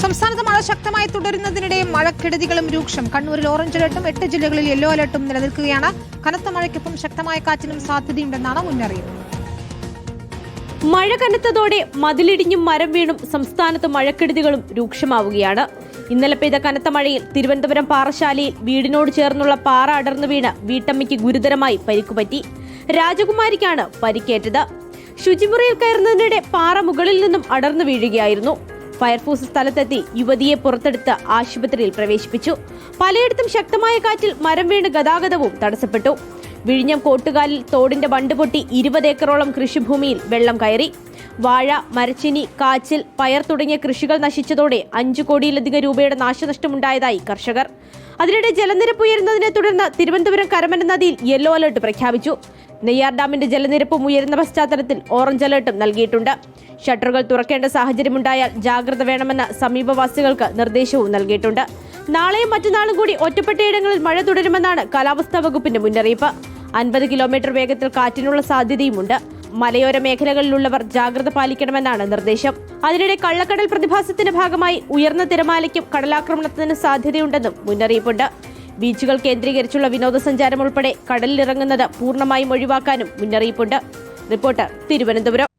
സംസ്ഥാനത്ത് മഴ ശക്തമായി തുടരുന്നതിനിടെ മഴക്കെടുതികളും രൂക്ഷം. കണ്ണൂരിൽ ഓറഞ്ച് അലർട്ടും 8 ജില്ലകളിൽ യെല്ലോ അലർട്ടും നിലനിൽക്കുകയാണ്. കനത്ത മഴയ്ക്കൊപ്പം ശക്തമായ കാറ്റിനും സാധ്യതയുണ്ടെന്നാണ് മുന്നറിയിപ്പ്. മഴ കനത്തതോടെ മതിലിടിഞ്ഞും മരം വീണും സംസ്ഥാനത്ത് മഴക്കെടുതികളും രൂക്ഷമാവുകയാണ്. ഇന്നലെ പെയ്ത കനത്ത മഴയിൽ തിരുവനന്തപുരം പാറശാലയിൽ വീടിനോട് ചേർന്നുള്ള പാറ അടർന്നു വീണ് വീട്ടമ്മയ്ക്ക് ഗുരുതരമായി പരിക്കുപറ്റി. രാജകുമാരിക്കാണ് പരിക്കേറ്റത്. ശുചിമുറിയിൽ കയറുന്നതിനിടെ പാറ മുകളിൽ നിന്നും അടർന്നു വീഴുകയായിരുന്നു. ഫയർഫോഴ്സ് സ്ഥലത്തെത്തി യുവതിയെ പുറത്തെടുത്ത് ആശുപത്രിയിൽ പ്രവേശിപ്പിച്ചു. പലയിടത്തും ശക്തമായ കാറ്റിൽ മരം വീണ് ഗതാഗതവും തടസ്സപ്പെട്ടു. വിഴിഞ്ഞം കോട്ടുകാലിൽ തോടിന്റെ ബണ്ട് പൊട്ടി 20 ഏക്കറോളം കൃഷിഭൂമിയിൽ വെള്ളം കയറി. വാഴ, മരച്ചിനി, കാച്ചിൽ, പയർ തുടങ്ങിയ കൃഷികൾ നശിച്ചതോടെ 5 കോടിയിലധികം രൂപയുടെ നാശനഷ്ടമുണ്ടായതായി കർഷകർ. അതിനിടെ ജലനിരപ്പ് ഉയരുന്നതിനെ തുടർന്ന് തിരുവനന്തപുരം കരമന നദിയിൽ യെല്ലോ അലർട്ട് പ്രഖ്യാപിച്ചു. നെയ്യാർ ഡാമിന്റെ ജലനിരപ്പും ഉയരുന്ന പശ്ചാത്തലത്തിൽ ഓറഞ്ച് അലർട്ടും നൽകിയിട്ടുണ്ട്. ഷട്ടറുകൾ തുറക്കേണ്ട സാഹചര്യമുണ്ടായാൽ ജാഗ്രത വേണമെന്ന് സമീപവാസികൾക്ക് നിർദ്ദേശവും നൽകിയിട്ടുണ്ട്. നാളെയും മറ്റന്നാളും കൂടി ഒറ്റപ്പെട്ടയിടങ്ങളിൽ മഴ തുടരുമെന്നാണ് കാലാവസ്ഥാ വകുപ്പിന്റെ മുന്നറിയിപ്പ്. 50 കിലോമീറ്റർ വേഗത്തിൽ കാറ്റിനുള്ള സാധ്യതയുമുണ്ട്. മലയോര മേഖലകളിലുള്ളവർ ജാഗ്രത പാലിക്കണമെന്നാണ് നിർദ്ദേശം. അതിനിടെ കള്ളക്കടൽ പ്രതിഭാസത്തിന്റെ ഭാഗമായി ഉയർന്ന തിരമാലയ്ക്കും കടലാക്രമണത്തിന് സാധ്യതയുണ്ടെന്നും മുന്നറിയിപ്പുണ്ട്. ബീച്ചുകൾ കേന്ദ്രീകരിച്ചുള്ള വിനോദസഞ്ചാരം ഉൾപ്പെടെ കടലിലിറങ്ങുന്നത് പൂർണ്ണമായും ഒഴിവാക്കാനും മുന്നറിയിപ്പുണ്ട്. റിപ്പോർട്ടർ, തിരുവനന്തപുരം.